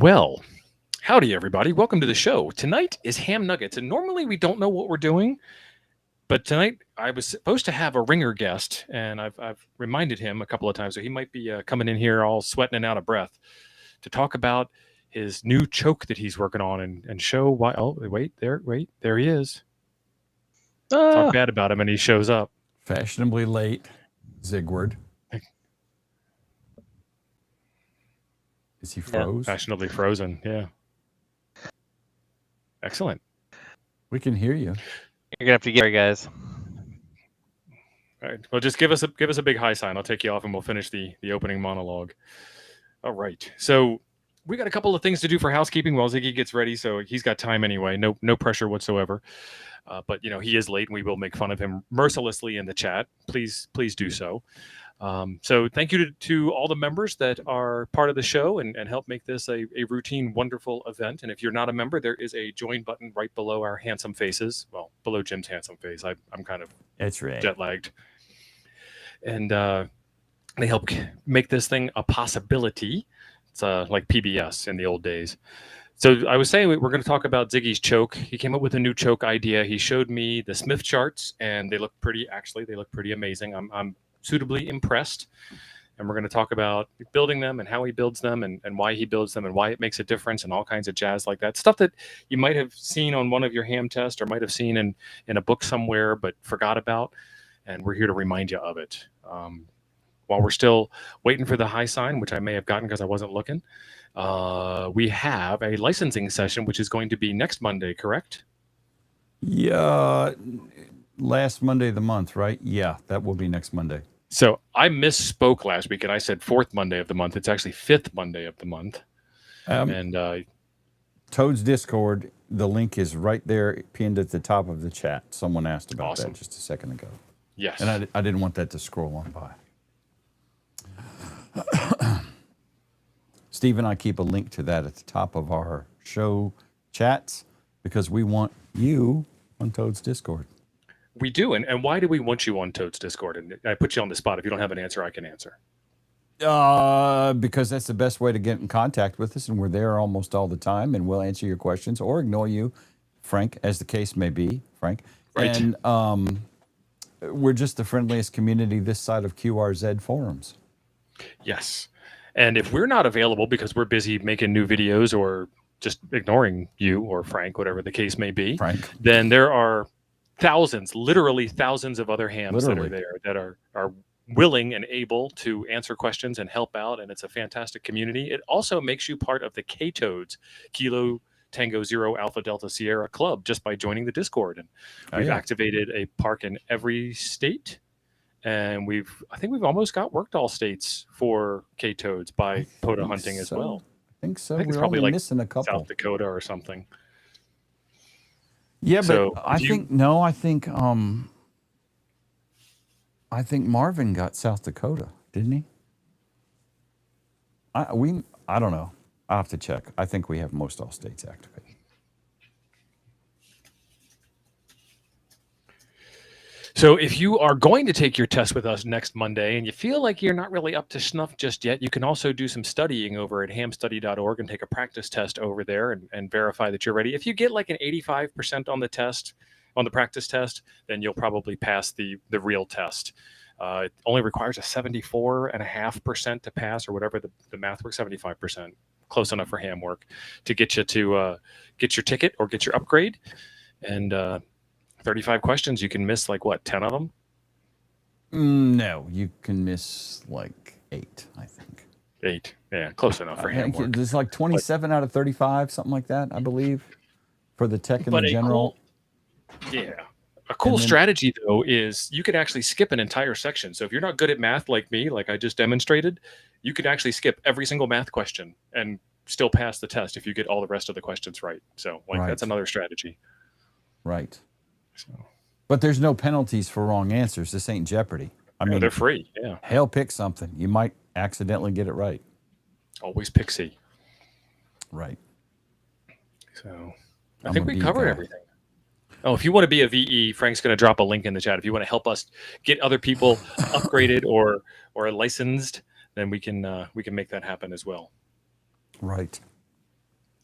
Well, howdy, everybody. Welcome to the show. Tonight is Ham Nuggets, and normally we don't know what we're doing, but tonight I was supposed to have a ringer guest, and I've reminded him a couple of times, so he might be coming in here all sweating and out of breath to talk about his new choke that he's working on and show why. Oh, wait, there he is. Talk Ah, bad about him, and he shows up. Fashionably late, Zigward. Is he froze? Fashionably frozen. Yeah. Excellent. We can hear you. you're gonna have to get there, guys. All right. Well, just give us a big high sign. I'll take you off, and we'll finish the opening monologue. All right. So we got a couple of things to do for housekeeping while Ziggy gets ready. So he's got time anyway. No pressure whatsoever. But he is late, and we will make fun of him mercilessly in the chat. Please do so. So thank you to all the members that are part of the show and help make this a routine, wonderful event. And if you're not a member, there is a join button right below our handsome faces. Well, below Jim's handsome face. I'm kind of That's right. jet lagged. And they help make this thing a possibility. It's like PBS in the old days. So I was saying we're going to talk about Ziggy's choke. He came up with a new choke idea. He showed me the Smith charts, and they look pretty amazing. I'm suitably impressed. And we're going to talk about building them and how he builds them and why he builds them and why it makes a difference and all kinds of jazz like that. Stuff that you might have seen on one of your ham tests or might have seen in a book somewhere but forgot about. And we're here to remind you of it. While we're still waiting for the high sign, which I may have gotten because I wasn't looking, we have a licensing session, which is going to be next Monday, correct? Yeah, last Monday of the month, right? Yeah, that will be next Monday. So I misspoke last week, and I said fourth Monday of the month. It's actually fifth Monday of the month. And Toad's Discord, the link is right there pinned at the top of the chat. Someone asked about that just a second ago. Yes. And I didn't want that to scroll on by. Steve and I keep a link to that at the top of our show chats because we want you on Toad's Discord. We do. And why do we want you on Toad's Discord? And I put you on the spot. If you don't have an answer, I can answer. Because that's the best way to get in contact with us, and we're there almost all the time, and we'll answer your questions or ignore you, Frank, as the case may be, Frank. Right. And we're just the friendliest community this side of QRZ forums. Yes. And if we're not available because we're busy making new videos or just ignoring you or Frank, whatever the case may be, Frank, then there are literally thousands of other hams that are there that are willing and able to answer questions and help out. And it's a fantastic community. It also makes you part of the K-Toads, Kilo Tango Zero Alpha Delta Sierra Club, just by joining the Discord. And we've activated a park in every state. And I think we've almost got worked all states for K-Toads by POTA hunting as well. I think so. I think it's We're probably only like missing a couple. South Dakota or something. Yeah, but So, I think Marvin got South Dakota, didn't he? I don't know. I'll have to check. I think we have most all states activated. So if you are going to take your test with us next Monday and you feel like you're not really up to snuff just yet, you can also do some studying over at hamstudy.org and take a practice test over there and verify that you're ready. If you get like an 85% on the test, on the practice test, then you'll probably pass the real test. It only requires a 74.5% to pass, or whatever the math works, 75%, close enough for ham work, to get you to get your ticket or get your upgrade. And 35 questions, you can miss like what, 10 of them? No, you can miss like 8, I think. 8, yeah, close enough for ham work. There's like 27 out of 35, something like that, I believe, for the tech and the general. A cool strategy, though, is you could actually skip an entire section. So if you're not good at math like me, like I just demonstrated, you could actually skip every single math question and still pass the test if you get all the rest of the questions right. So that's another strategy. Right. So. But there's no penalties for wrong answers. This ain't Jeopardy. I mean, they're free. Yeah. Hell, pick something. You might accidentally get it right. Always pick C. Right. So I think we covered everything. Oh, if you want to be a VE, Frank's going to drop a link in the chat. If you want to help us get other people upgraded or licensed, then we can make that happen as well. Right.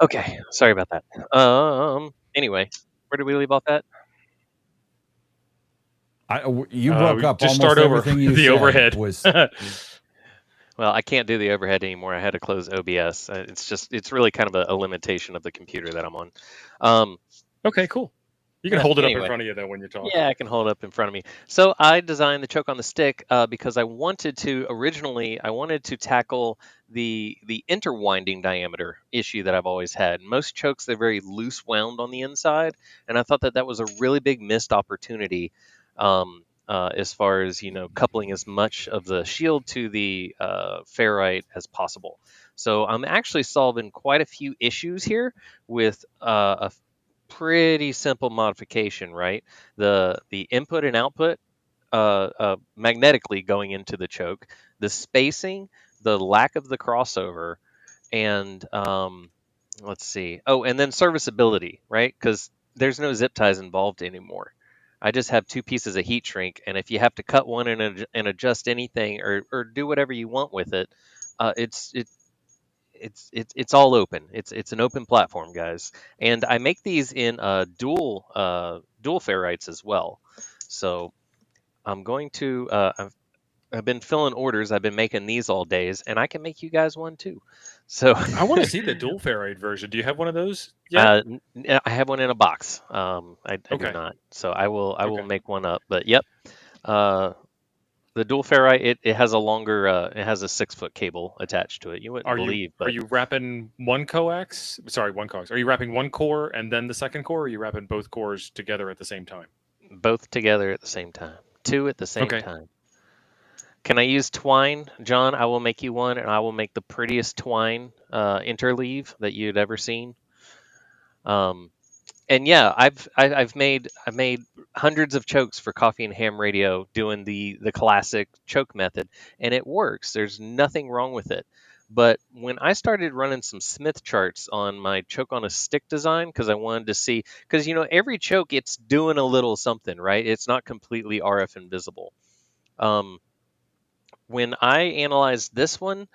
Okay, sorry about that. Anyway, where did we leave off at? You broke up Just almost start over. everything you The said. overhead. Was Well, I can't do the overhead anymore. I had to close OBS. It's really kind of a limitation of the computer that I'm on. Okay, cool. You can hold it up in Anyway. front of you though when you talk. Yeah, I can hold it up in front of me. So I designed the choke on the stick because I wanted to tackle the interwinding diameter issue that I've always had. Most chokes, they're very loose wound on the inside, and I thought that that was a really big missed opportunity as far as coupling as much of the shield to the ferrite as possible. So I'm actually solving quite a few issues here with a pretty simple modification, right? The input and output magnetically going into the choke, the spacing, the lack of the crossover, and let's see. Oh, and then serviceability, right? Because there's no zip ties involved anymore. I just have two pieces of heat shrink, and if you have to cut one and adjust anything or do whatever you want with it, it's all open. It's an open platform, guys. And I make these in dual ferrites as well. So I'm going to I've been filling orders. I've been making these all days, and I can make you guys one too. So I want to see the dual ferrite version. Do you have one of those yet? I have one in a box. I do Okay. not. So I will Okay. make one up. But yep. The dual ferrite, it has a longer it has a 6-foot cable attached to it. You wouldn't Are you believe, are but you wrapping one coax? Sorry, one coax. Are you wrapping one core and then the second core? Or are you wrapping both cores together at the same time? both together at the same time. Two at the same Okay. time. Can I use twine, John? I will make you one, and I will make the prettiest twine interleave that you'd ever seen. And yeah, I've made hundreds of chokes for Coffee and Ham Radio doing the classic choke method, and it works. There's nothing wrong with it. But when I started running some Smith charts on my choke on a stick design, because I wanted to see, because every choke it's doing a little something, right? It's not completely RF invisible. Um, when I analyzed this one,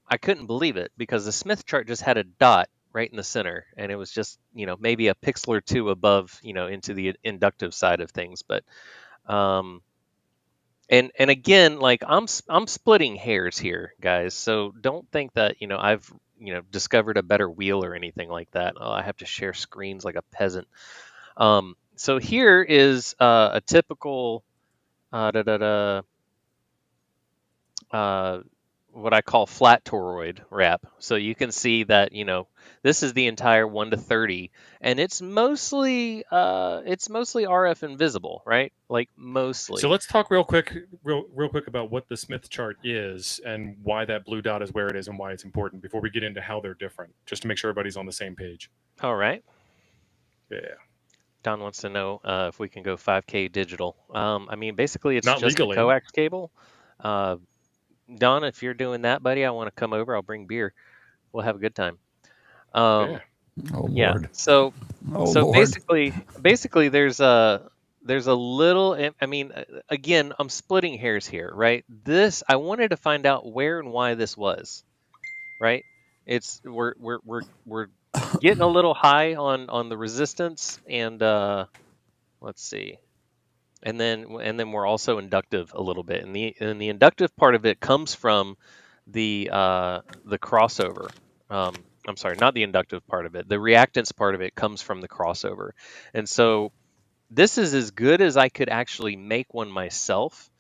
I couldn't believe it because the Smith chart just had a dot right in the center, and it was just maybe a pixel or two above into the inductive side of things. But um, and again, like I'm splitting hairs here, guys. So don't think that I've discovered a better wheel or anything like that. Oh, I have to share screens like a peasant. So here is a typical da, da, da, uh, what I call flat toroid wrap. So you can see that this is the entire 1 to 30, and it's mostly RF invisible, right? Like So mostly. let's talk real quick about what the Smith chart is and why that blue dot is where it is and why it's important before we get into how they're different, just to make sure everybody's on the same page. All right. Yeah. Don wants to know if we can go 5K digital. I mean, basically, it's Not just a legally. coax cable. Don, if you're doing that, buddy, I want to come over. I'll bring beer. We'll have a good time. Yeah. oh Yeah. Lord, So oh so Lord. basically there's a little, I mean, again, I'm splitting hairs here, right? This I wanted to find out where and why this was, right? It's we're getting a little high on the resistance, and let's see. And then we're also inductive a little bit. And the inductive part of it comes from the crossover. I'm sorry, not the inductive part of it. The reactance part of it comes from the crossover. And so this is as good as I could actually make one myself.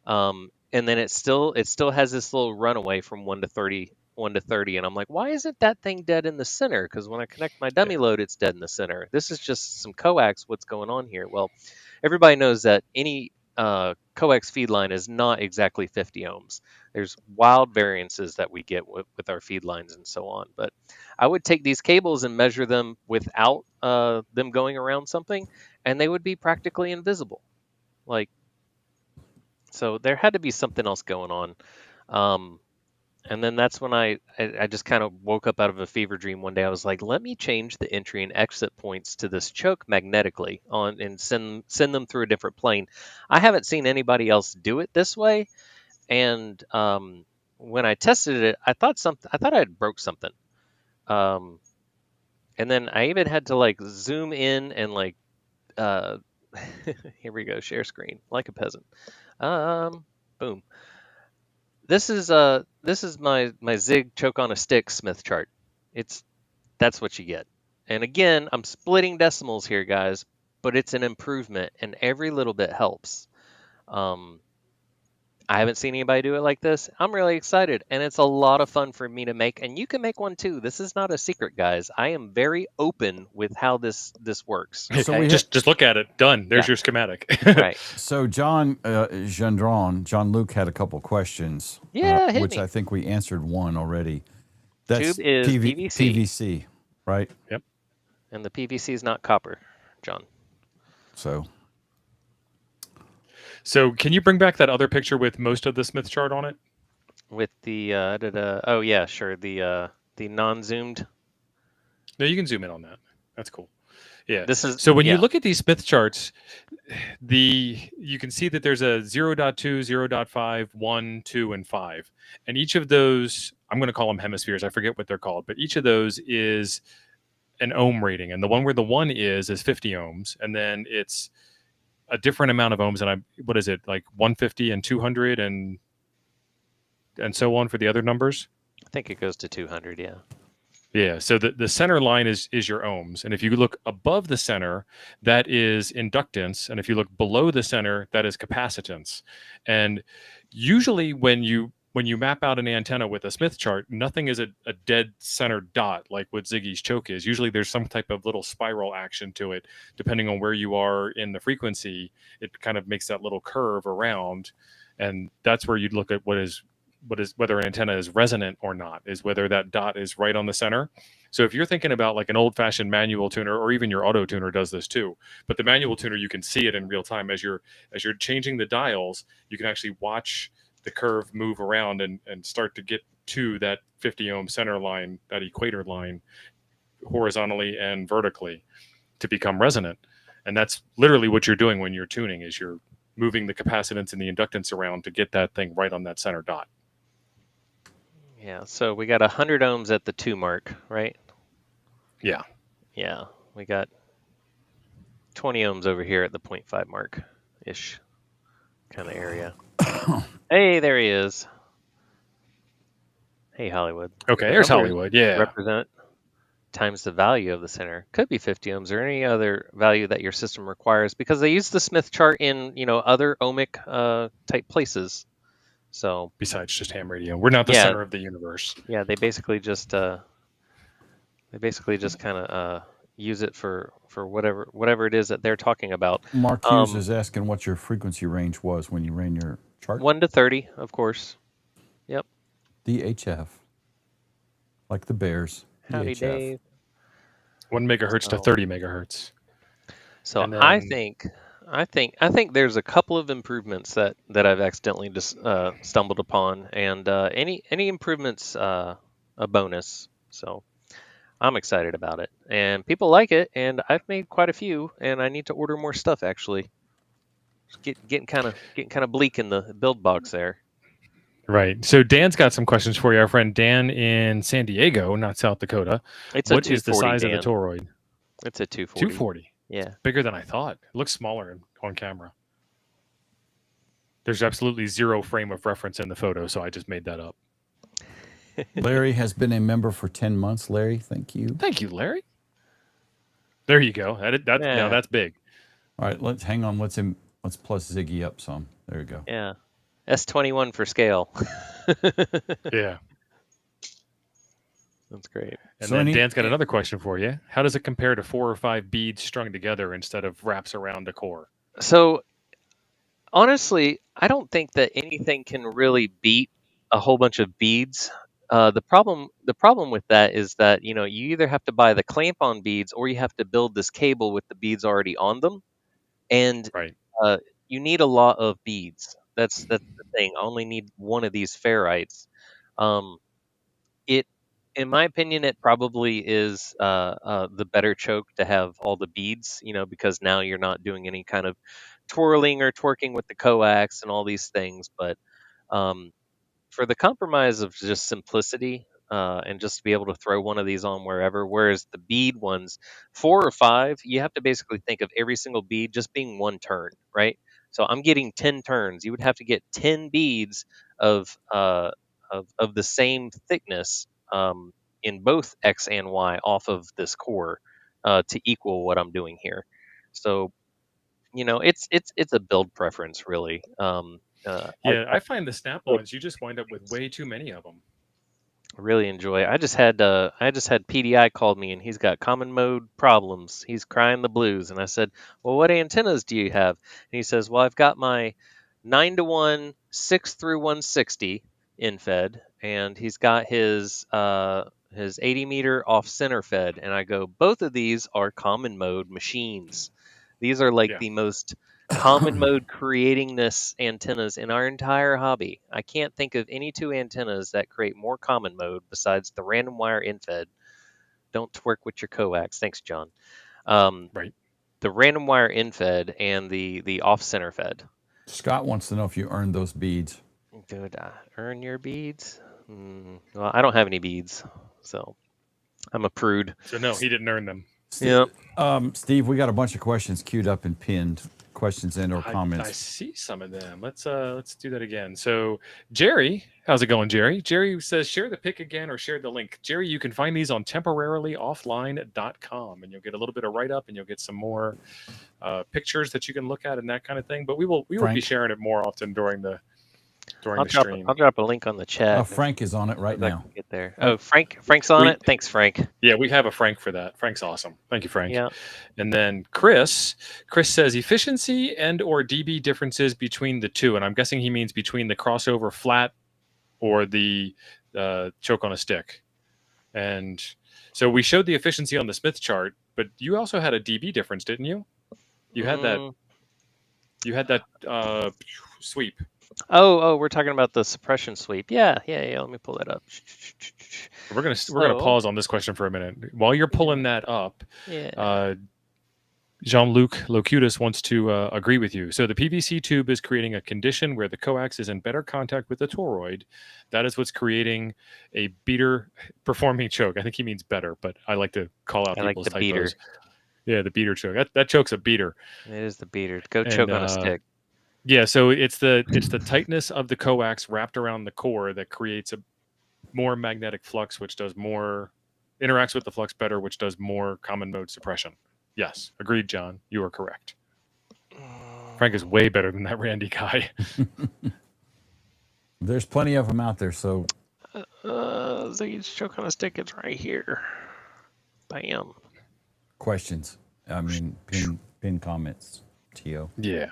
And then it still has this little runaway from 1 to 30, 1 to 30, and I'm like, why isn't that thing dead in the center? Because when I connect my dummy Yeah. load, it's dead in the center. This is just some coax. What's going on here? Well, everybody knows that any coax feed line is not exactly 50 ohms. There's wild variances that we get with our feed lines and so on. But I would take these cables and measure them without them going around something, and they would be practically invisible. Like, so there had to be something else going on. And then that's when I just kind of woke up out of a fever dream one day. I was like, let me change the entry and exit points to this choke magnetically on and send them through a different plane. I haven't seen anybody else do it this way. And when I tested it, I thought I had broke something. Um, And then I even had to like zoom in and like here we go, share screen like a peasant. Boom. This is my Zig choke on a stick Smith chart. That's what you get. And again, I'm splitting decimals here, guys, but it's an improvement, and every little bit helps. I haven't seen anybody do it like this. I'm really excited, and it's a lot of fun for me to make, and you can make one too. This is not a secret, guys. I am very open with how this works. So Okay? we just look at it. Done. There's Yeah. your schematic. Right. So John Jean-Luc had a couple questions, Yeah, hit which me. I think we answered one already. That's Tube is PVC. PVC, right? Yep. And the PVC is not copper, John. So can you bring back that other picture with most of the Smith chart on it? With the oh yeah, sure, the non-zoomed. No, you can zoom in on that. That's cool. Yeah. This is So when yeah. you look at these Smith charts, you can see that there's a 0.2, 0.5, 1, 2, and 5. And each of those, I'm going to call them hemispheres. I forget what they're called, but each of those is an ohm rating. And the one where the 1 is 50 ohms. And then it's a different amount of ohms. And what is it, like 150 and 200 and so on for the other numbers? I think it goes to 200, yeah. Yeah, so the center line is your ohms, and if you look above the center, that is inductance, and if you look below the center, that is capacitance. And usually, when you map out an antenna with a Smith chart, nothing is a dead center dot like what Ziggy's choke is. Usually, there's some type of little spiral action to it, depending on where you are in the frequency. It kind of makes that little curve around, and that's where you'd look at whether an antenna is resonant or not, is whether that dot is right on the center. So if you're thinking about like an old-fashioned manual tuner, or even your auto tuner does this too, but the manual tuner, you can see it in real time as you're changing the dials. You can actually watch the curve move around and start to get to that 50 ohm center line, that equator line, horizontally and vertically, to become resonant. And that's literally what you're doing when you're tuning, is you're moving the capacitance and the inductance around to get that thing right on that center dot. Yeah, so we got 100 ohms at the 2 mark, right? Yeah. Yeah, we got 20 ohms over here at the 0.5 mark-ish kind of area. Hey, there he is. Hey, Hollywood. Okay, The there's numbers Hollywood. Yeah. represent times the value of the center. Could be 50 ohms or any other value that your system requires, because they use the Smith chart in other ohmic type places. So besides just ham radio, we're not the Yeah. center of the universe. yeah, they basically just kind of use it for whatever it is that they're talking about. Mark Hughes is asking what your frequency range was when you ran your chart. 1 to 30, of course. Yep. DHF, like the Bears. Howdy, DHF. Dave. 1 megahertz to 30 megahertz. So And I then- think there's a couple of improvements that I've accidentally just stumbled upon, and any improvements a bonus. So I'm excited about it, and people like it, and I've made quite a few, and I need to order more stuff actually. Getting kind of bleak in the build box there. Right. So Dan's got some questions for you. Our friend Dan in San Diego, not South Dakota. It's What a 240, is the size Dan. of the Toroid? It's a 240. 240. Yeah. Bigger than I thought. It looks smaller on camera. There's absolutely zero frame of reference in the photo, so I just made that up. Larry has been a member for 10 months. Larry, thank you. Thank you, Larry. There you go. Now Yeah. that's big. All right, let's hang on. Let's plus Ziggy up some. There you go. Yeah. S21 for scale. Yeah. That's great. And So then Dan's got another question for you. How does it compare to 4 or 5 beads strung together instead of wraps around a core? So honestly, I don't think that anything can really beat a whole bunch of beads. The problem with that is that you either have to buy the clamp-on beads, or you have to build this cable with the beads already on them, and Right. you need a lot of beads. That's the thing. I only need one of these ferrites. In my opinion, it probably is the better choke to have all the beads, because now you're not doing any kind of twirling or twerking with the coax and all these things. But for the compromise of just simplicity, and just be able to throw one of these on wherever. Whereas the bead ones, 4 or 5, you have to basically think of every single bead just being one turn, right? So I'm getting 10 turns. You would have to get 10 beads of of the same thickness in both X and Y off of this core to equal what I'm doing here. So it's a build preference really. Yeah, I find the snap-ons, you just wind up with way too many of them. Really enjoy. I just had PDI called me and he's got common mode problems. He's crying the blues, and I said, "Well, what antennas do you have?" And he says, "Well, I've got my 9-to-1 6 through 160 in fed, and he's got his 80 meter off center fed." And I go, "Both of these are common mode machines. These are like Yeah. the most common mode creatingness antennas in our entire hobby. I can't think of any 2 antennas that create more common mode besides the random wire infed. Don't twerk with your coax. Thanks, John. Right. The random wire infed and the off center fed. Scott wants to know if you earned those beads. Did I earn your beads? Well, I don't have any beads, so I'm a prude. So no, he didn't earn them. Steve, we got a bunch of questions queued up and pinned. Questions and or I comments. see some of them. Let's do that again. So Jerry, how's it going, Jerry? Jerry says share the pic again or share the link. Jerry, you can find these on temporarylyoffline.com, and you'll get a little bit of write up, and you'll get some more pictures that you can look at and that kind of thing. But we will be sharing it more often during the stream. I'll drop a link on the chat. Oh, Frank is on it right now. Get there. Oh, Frank's on it. Thanks, Frank. Yeah, we have a Frank for that. Frank's awesome. Thank you, Frank. Yeah. And then Chris says efficiency and or dB differences between the two, and I'm guessing he means between the crossover flat or the choke on a stick. And so we showed the efficiency on the Smith chart, but you also had a dB difference, didn't you? You had that. You had that sweep. Oh, we're talking about the suppression sweep. Yeah. Let me pull that up. We're gonna pause on this question for a minute while you're pulling that up. Yeah. Jean-Luc Locutus wants to agree with you. So the PVC tube is creating a condition where the coax is in better contact with the toroid. That is what's creating a beater performing choke. I think he means better, but I like to call out people's typos. Beater. Yeah, the beater choke. That choke's a beater. It is the beater. Go choke on a stick. Yeah, so it's the tightness of the coax wrapped around the core that creates a more magnetic flux, which interacts with the flux better, which does more common mode suppression. Yes, agreed, John. You are correct. Frank is way better than that Randy guy. There's plenty of them out there, so. Ziggy's choke on a stick. It's right here. Bam. Questions. I mean, pin comments. Tio. Yeah.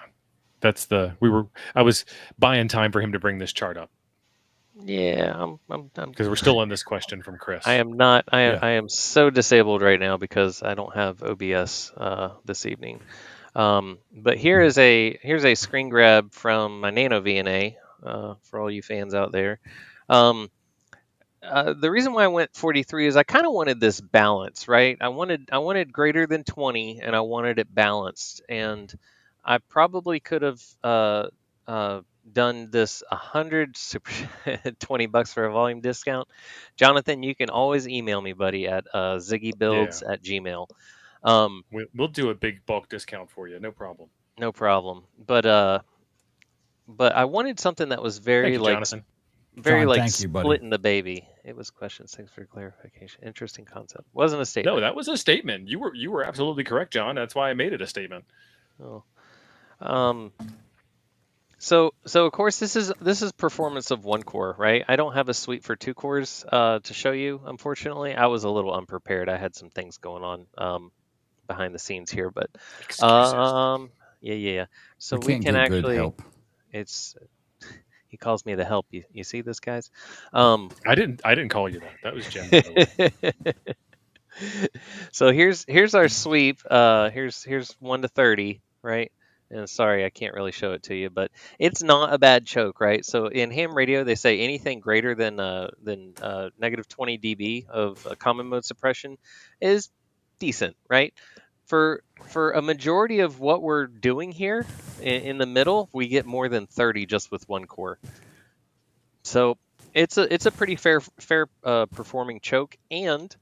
I was buying time for him to bring this chart up. Yeah, I'm because we're still on this question from Chris. I am not. I am so disabled right now because I don't have OBS this evening. But here's a screen grab from my Nano VNA for all you fans out there. The reason why I went 43 is I kind of wanted this balance, right? I wanted greater than 20, and I wanted it balanced, and I probably could have done this 100 $20 for a volume discount. Jonathan, you can always email me, buddy, at ziggybuilds@gmail. We'll do a big bulk discount for you, no problem. No problem. But I wanted something that was very Jonathan. Very John, like thank you, buddy. splitting the baby. It was questions. Thanks for clarification. Interesting concept. Wasn't a statement. No, that was a statement. You were absolutely correct, John. That's why I made it a statement. Oh. So of course this is performance of one core, right? I don't have a suite for 2 cores to show you, unfortunately. I was a little unprepared. I had some things going on behind the scenes here, but yeah. So we can actually good help. He calls me the help. You see this, guys? I didn't call you that. That was Jen. So here's our sweep. Here's 1 to 30, right? And sorry, I can't really show it to you, but it's not a bad choke, right? So in ham radio, they say anything greater than negative 20 dB of common mode suppression is decent, right? For a majority of what we're doing here in the middle, we get more than 30 just with 1 core. So it's a pretty fair performing choke. And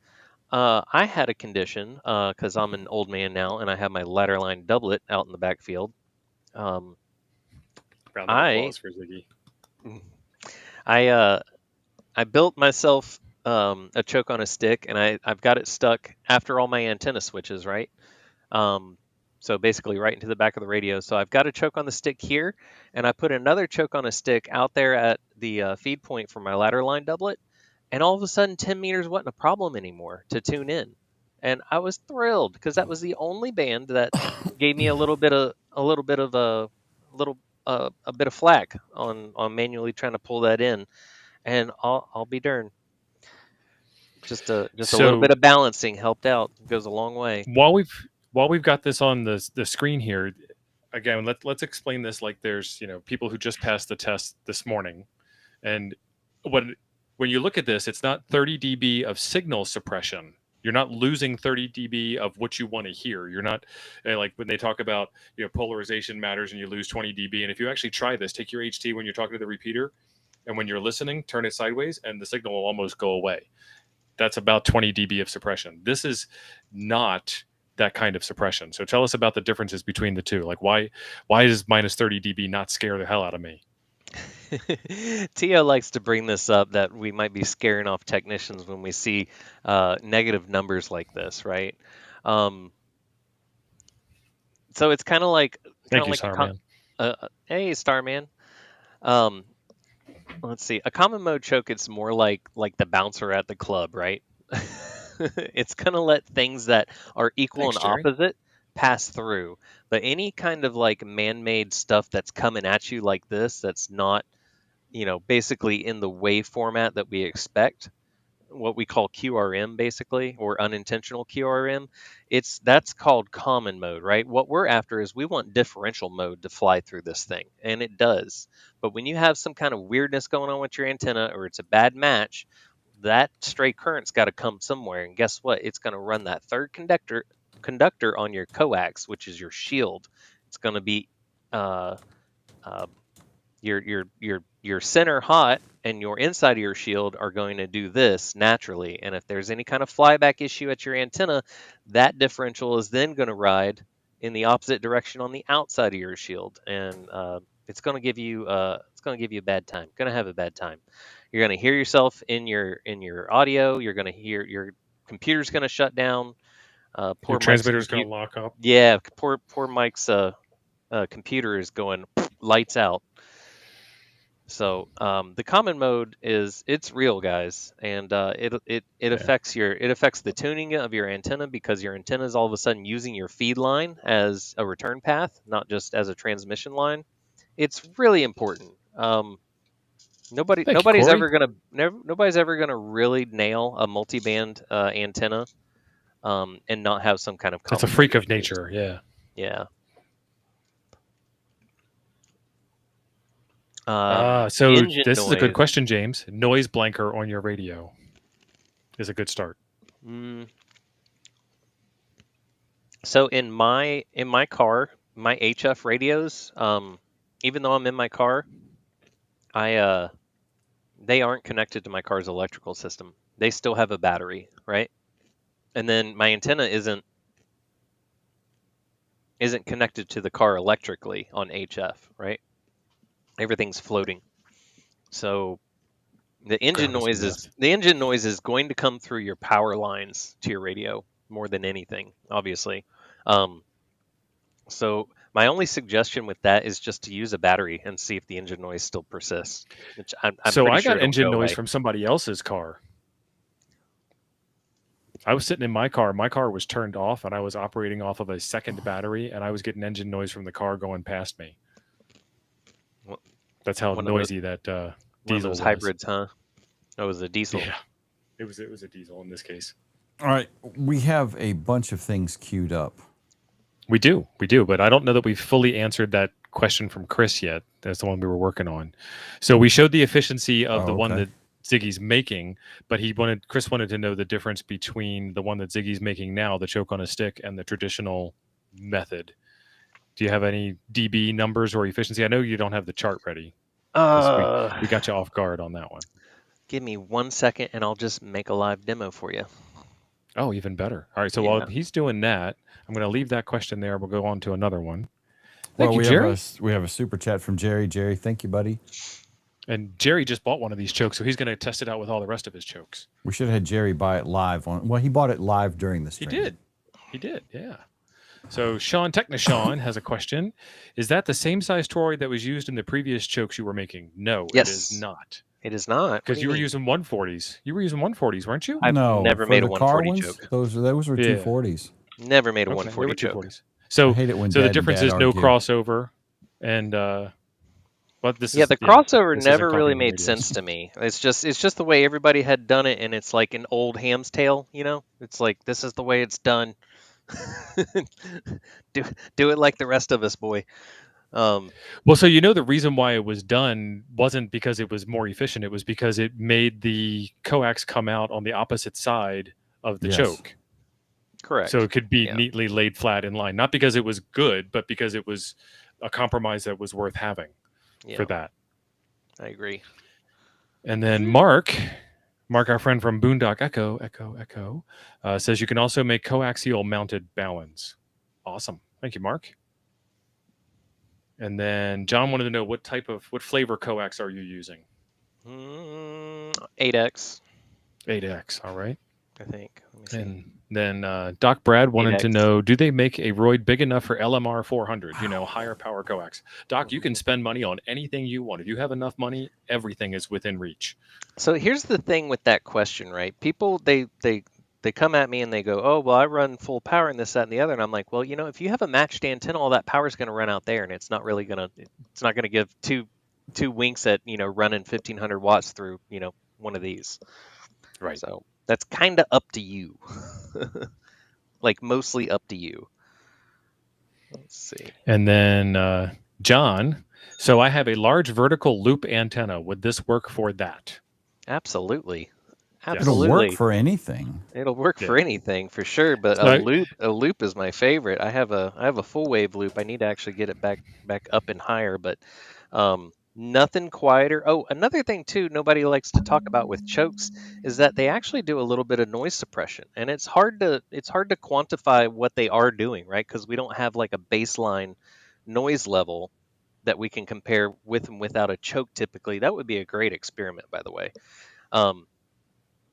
I had a condition because I'm an old man now, and I have my ladder line doublet out in the backfield. Round of I applause for Ziggy. I built myself a choke on a stick, and I've got it stuck after all my antenna switches, right? So basically right into the back of the radio. So I've got a choke on the stick here, and I put another choke on a stick out there at the feed point for my ladder line doublet, and all of a sudden 10 meters wasn't a problem anymore to tune in. And I was thrilled because that was the only band that gave me a little bit of a bit of flack on manually trying to pull that in, and I'll be darned. Just a little bit of balancing helped out. It goes a long way. While we've got this on the screen here, again, let's explain this like there's people who just passed the test this morning, and when you look at this, it's not 30 dB of signal suppression. You're not losing 30 dB of what you want to hear. You're not like when they talk about polarization matters and you lose 20 dB. And if you actually try this, take your HT when you're talking to the repeater, and when you're listening, turn it sideways, and the signal will almost go away. That's about 20 dB of suppression. This is not that kind of suppression. So tell us about the differences between the two. Like why does minus 30 dB not scare the hell out of me? Tio likes to bring this up that we might be scaring off technicians when we see negative numbers like this, right? So it's kind of like Thank you, Starman. Hey, Starman. Let's see. A common mode choke, it's more like the bouncer at the club, right? It's gonna let things that are equal and opposite pass through. But any kind of like man-made stuff that's coming at you like this, that's not, basically in the wave format that we expect, what we call QRM basically, or unintentional QRM, that's called common mode, right? What we're after is we want differential mode to fly through this thing, and it does. But when you have some kind of weirdness going on with your antenna, or it's a bad match, that stray current's got to come somewhere, and guess what? It's going to run that third conductor on your coax, which is your shield. It's going to be your center hot, and your inside of your shield are going to do this naturally. And if there's any kind of flyback issue at your antenna, that differential is then going to ride in the opposite direction on the outside of your shield, and it's going to give you a bad time. Going to have a bad time. You're going to hear yourself in your audio. You're going to hear your computer's going to shut down. Your transmitter's going to lock up. Yeah, poor Mike's computer is going lights out. So the common mode it's real, guys, and it affects the tuning of your antenna, because your antenna is all of a sudden using your feed line as a return path, not just as a transmission line. It's really important. Nobody's ever gonna really nail a multiband antenna and not have some kind of. That's a freak of nature. Yeah. Yeah. So this is a good question, James. Noise blanker on your radio is a good start. So in my car, my HF radios, even though I'm in my car, they aren't connected to my car's electrical system. They still have a battery, right? And then my antenna isn't connected to the car electrically on HF, right? Everything's floating. So the engine noise is going to come through your power lines to your radio more than anything, obviously. So my only suggestion with that is just to use a battery and see if the engine noise still persists. Which I'm I got engine noise from somebody else's car. I was sitting in my car. My car was turned off, and I was operating off of a second battery, and I was getting engine noise from the car going past me. That's how noisy that diesel was. Hybrids, huh? Oh, it was a diesel. Yeah, it was a diesel in this case. All right, we have a bunch of things queued up. We do, but I don't know that we've fully answered that question from Chris yet. That's the one we were working on. So we showed the efficiency of the one that Ziggy's making, but Chris wanted to know the difference between the one that Ziggy's making now, the choke on a stick, and the traditional method. Do you have any dB numbers or efficiency? I know you don't have the chart ready. We got you off guard on that one. Give me 1 second, and I'll just make a live demo for you. Oh, even better. All right. So Yeah. while he's doing that, I'm going to leave that question there. We'll go on to another one. Thank you, we Jerry. we have a super chat from Jerry. Jerry, thank you, buddy. And Jerry just bought one of these chokes, so he's going to test it out with all the rest of his chokes. We should have had Jerry buy it live. Well, he bought it live during the stream. He did. Yeah. So Sean Technishawn has a question. Is that the same size Toroid that was used in the previous chokes you were making? No, Yes. it is not. It is not. Because you were using 140s. You were using 140s, weren't you? I've never for made a the car 140 ones, choke. Those were 240s. Never made a Okay, 140 they were choke. 240s. So, I hate it when so the Dad and difference Dad is no argue. crossover, and but this Yeah, is the crossover this isn't never really copying made radios. sense to me. It's just the way everybody had done it, and it's like an old ham's tail, you know? It's like, this is the way it's done. do it like the rest of us, boy. Well, so the reason why it was done wasn't because it was more efficient. It was because it made the coax come out on the opposite side of the Yes. choke. Correct. So it could be neatly laid flat in line. Not because it was good, but because it was a compromise that was worth having for that. I agree. And then Mark, our friend from Boondock Echo, says you can also make coaxial mounted bowens. Awesome. Thank you, Mark. And then John wanted to know what flavor coax are you using? 8X. 8X, all right. I think. Let me see. And then Doc Brad wanted to 8X. know, do they make a Roid big enough for LMR 400? Higher power coax. Doc, you can spend money on anything you want. If you have enough money, everything is within reach. So here's the thing with that question, right? People, they come at me and they go, oh, well, I run full power and this, that, and the other. And I'm like, well, if you have a matched antenna, all that power is going to run out there, and it's not going to give two winks at, running 1500 watts through, one of these. Right. So that's kind of up to you. Like, mostly up to you. Let's see. And then John, so I have a large vertical loop antenna. Would this work for that? Absolutely. It'll work for anything. It'll work for anything, for sure. But a loop is my favorite. I have a full wave loop. I need to actually get it back up and higher, but nothing quieter. Oh, another thing too, nobody likes to talk about with chokes is that they actually do a little bit of noise suppression, and it's hard to quantify what they are doing, right? Because we don't have like a baseline noise level that we can compare with and without a choke. Typically, that would be a great experiment, by the way.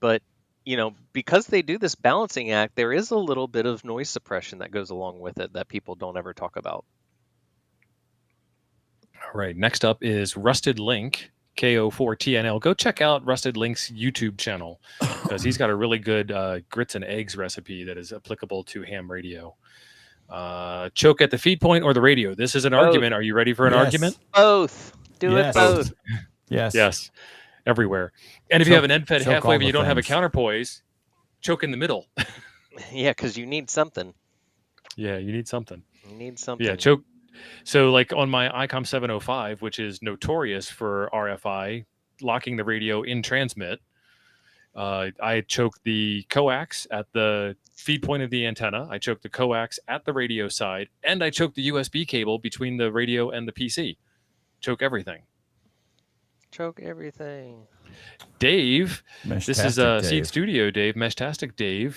But, because they do this balancing act, there is a little bit of noise suppression that goes along with it that people don't ever talk about. All right. Next up is Rusted Link, KO4TNL. Go check out Rusted Link's YouTube channel because he's got a really good grits and eggs recipe that is applicable to ham radio. Choke at the feed point or the radio? This is an argument. Are you ready for an argument? Both. Do it both. Yes. Everywhere. And if you have an end fed half wave and you don't have a counterpoise, choke in the middle. Yeah, because you need something. Yeah, you need something. Yeah, choke. So like on my ICOM 705, which is notorious for RFI, locking the radio in transmit, I choke the coax at the feed point of the antenna. I choke the coax at the radio side, and I choke the USB cable between the radio and the PC. Choke everything. Dave, this is Seed Studio Dave, Meshtastic Dave.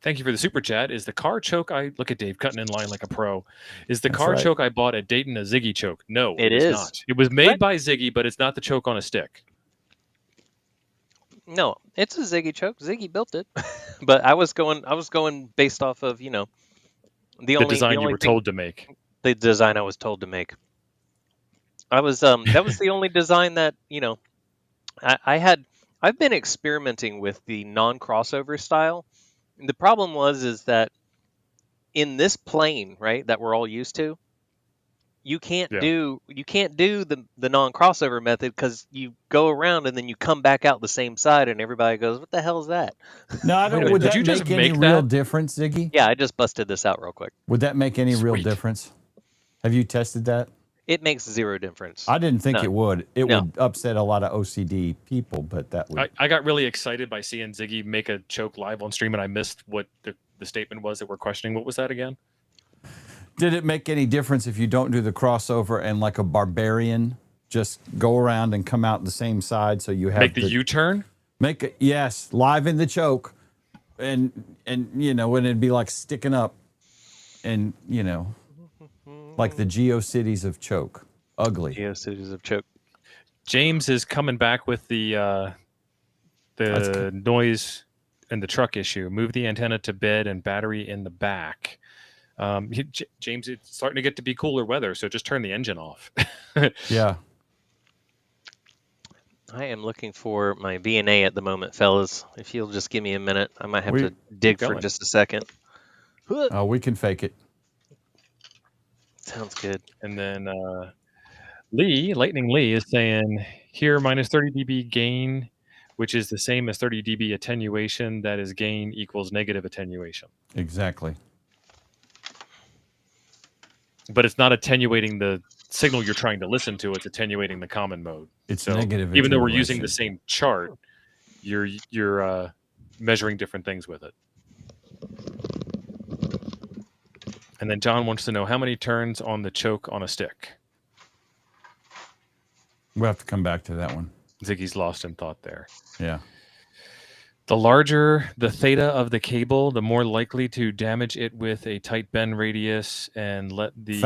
Thank you for the super chat. Is the car choke look at Dave cutting in line like a pro. Is the car choke I bought at Dayton a Ziggy choke? No, it is not. It was made by Ziggy, but it's not the choke on a stick. No, it's a Ziggy choke. Ziggy built it. But I was going based off of, the design you were told to make. The design I was told to make. That was the only design that, I've been experimenting with the non-crossover style. And the problem is that in this plane, right, that we're all used to, you can't do the non-crossover method because you go around and then you come back out the same side and everybody goes, what the hell is that? No, I don't. Would that make any real difference, Ziggy? Yeah, I just busted this out real quick. Would that make any real difference? Have you tested that? It makes zero difference. I didn't think it would. It would upset a lot of OCD people, but that would. I got really excited by seeing Ziggy make a choke live on stream, and I missed what the statement was that we're questioning. What was that again? Did it make any difference if you don't do the crossover and like a barbarian just go around and come out the same side, so you have Make the U-turn. Make it, yes, live in the choke, and you know, and it'd be like sticking up, and you know, like the GeoCities of choke, ugly. GeoCities of choke. James is coming back with the noise and the truck issue. Move the antenna to bed and battery in the back. James, it's starting to get to be cooler weather, so just turn the engine off. Yeah. I am looking for my VNA at the moment, fellas. If you'll just give me a minute, I might have to dig for just a second. Oh, we can fake it. Sounds good. And then Lightning Lee is saying here minus 30 dB gain, which is the same as 30 dB attenuation. That is gain equals negative attenuation. Exactly. But it's not attenuating the signal you're trying to listen to. It's attenuating the common mode. It's so negative. Even though we're using the same chart, you're measuring different things with it. And then John wants to know how many turns on the choke on a stick. We'll have to come back to that one. Ziggy's lost in thought there. Yeah. The larger the theta of the cable, the more likely to damage it with a tight bend radius and let the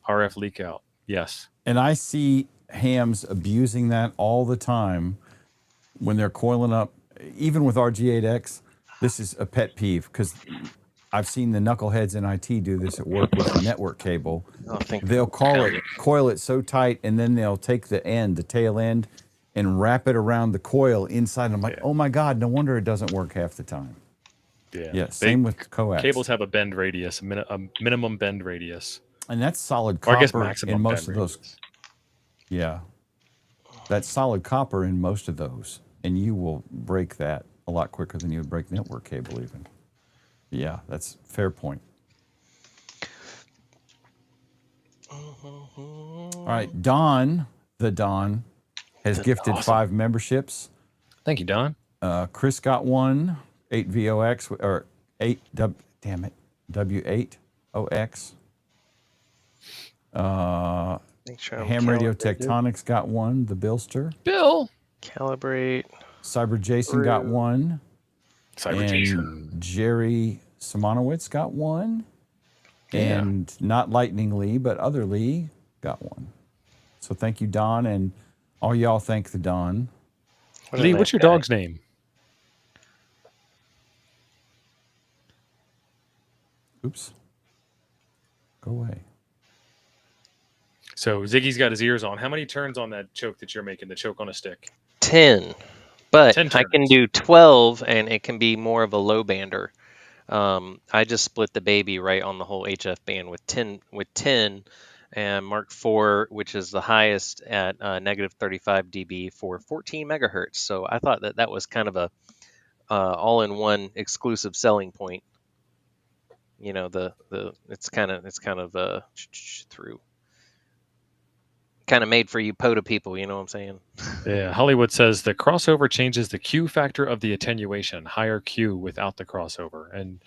RF leak out. Yes. And I see hams abusing that all the time when they're coiling up, even with RG8X. This is a pet peeve because I've seen the knuckleheads in IT do this at work with the network cable. They'll coil it so tight, and then they'll take the tail end, and wrap it around the coil inside. And I'm like, oh my God, no wonder it doesn't work half the time. Yeah. Same with coax. Cables have a bend radius, a minimum bend radius. And that's solid copper, or I guess maximum in most of radius. those. Yeah. That's solid copper in most of those. And you will break that a lot quicker than you would break network cable even. Yeah, that's a fair point. All right, Don, has gifted 5 memberships. Thank you, Don. Chris got one, 8VOX, or 8, damn it, W8OX. Ham Radio Tectonics got one, the Billster. Bill. Calibrate. Cyber Jason got one. Cyber Jason. Jerry Simonowitz got one. Yeah. And not Lightning Lee, but other Lee got one. So thank you, Don, and all y'all thank the Don. Lee, what's your dog's name? Oops. Go away. So Ziggy's got his ears on. How many turns on that choke that you're making, the choke on a stick? 10. But 10 I can do 12, and it can be more of a low bander. I just split the baby right on the whole HF band with 10 and Mark IV, which is the highest at negative 35 dB for 14 megahertz. So I thought that was kind of a all-in-one exclusive selling point. You know, it's kind of through. Kind of made for you POTA people, you know what I'm saying? Yeah, Hollywood says the crossover changes the Q factor of the attenuation, higher Q without the crossover. And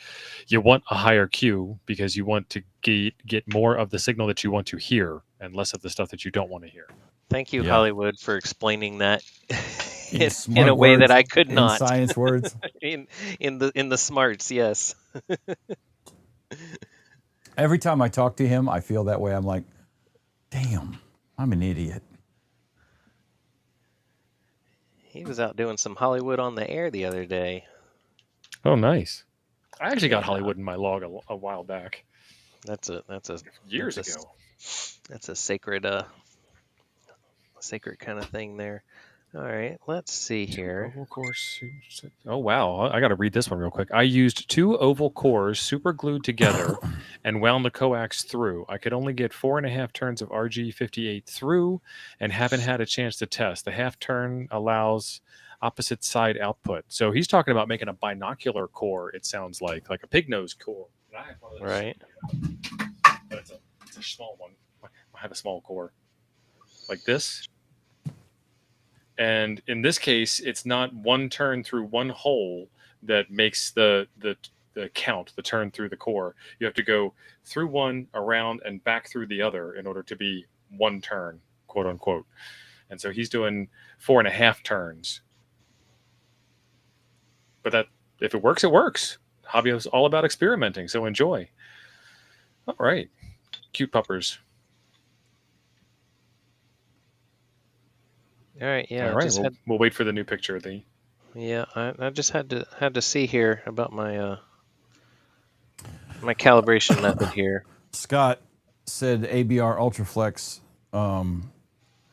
you want a higher Q because you want to get more of the signal that you want to hear and less of the stuff that you don't want to hear. Thank you, Hollywood, for explaining that in a way that I could not. In science words. in the smarts, yes. Every time I talk to him, I feel that way. I'm like, damn. I'm an idiot. He was out doing some Hollywood on the air the other day. Oh, nice. I actually got Hollywood in my log a while back. That's years ago. That's a sacred kind of thing there. All right, let's see here. Oval cores. Oh, wow. I got to read this one real quick. I used 2 oval cores super glued together and wound the coax through. I could only get 4.5 turns of RG58 through and haven't had a chance to test. The half turn allows opposite side output. So he's talking about making a binocular core, it sounds like a pig nose core. Right. But it's a small one. I have a small core like this. And in this case, it's not one turn through one hole that makes the count, the turn through the core. You have to go through one, around, and back through the other in order to be one turn, quote unquote. And so he's doing 4.5 turns. But that, if it works, it works. Hobby is all about experimenting, so enjoy. All right, cute puppers. All right, yeah, All right, we'll wait for the new picture of the. Yeah, I just had to see here about my my calibration method here. Scott said ABR Ultraflex